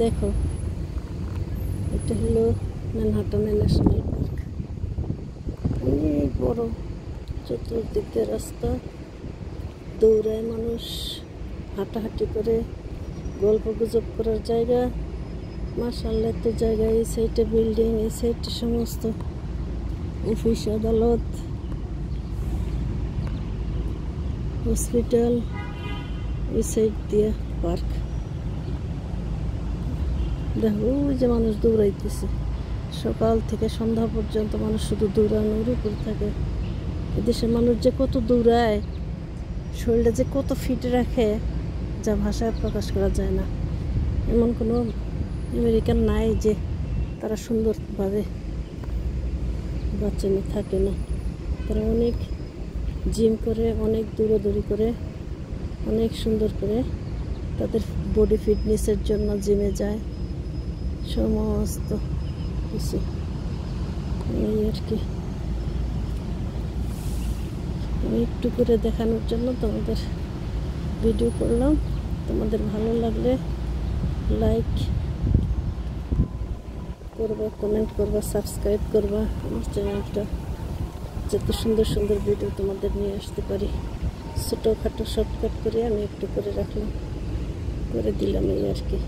দেখো, এটা হলো ম্যানহাটনের ন্যাশনাল পার্ক। অনেক বড়, চতুর্দিকে রাস্তা, দৌড়ায় মানুষ, হাঁটাহাঁটি করে, গল্প গুজব করার জায়গা। মাশাআল্লাহ, তো জায়গা। এই সাইডে বিল্ডিং, এই সাইডে সমস্ত অফিস আদালত, হসপিটাল, ওই সাইড দিয়ে পার্ক। দেখো, ওই যে মানুষ দৌড়াইতেছে, সকাল থেকে সন্ধ্যা পর্যন্ত মানুষ শুধু দৌড়ানোর উপর থাকে। এদেশের মানুষ যে কত দৌড়ায়, শরীরটা যে কত ফিট রাখে, যা ভাষায় প্রকাশ করা যায় না। এমন কোনো আমেরিকান নাই যে তারা সুন্দরভাবে বাঁচেনি, থাকে না। তারা অনেক জিম করে, অনেক দৌড়াদৌড়ি করে, অনেক সুন্দর করে তাদের বডি ফিটনেসের জন্য জিমে যায়, সমস্ত কিছু। এই আর কি, আমি একটু করে দেখানোর জন্য তোমাদের ভিডিও করলাম। তোমাদের ভালো লাগলে লাইক করবা, কমেন্ট করবা, সাবস্ক্রাইব করবা আমার চ্যানেলটা, যাতে সুন্দর সুন্দর ভিডিও তোমাদের নিয়ে আসতে পারি। ছোটোখাটো শর্টকাট করে আমি একটু করে রাখলাম, করে দিলাম, এই আর কি।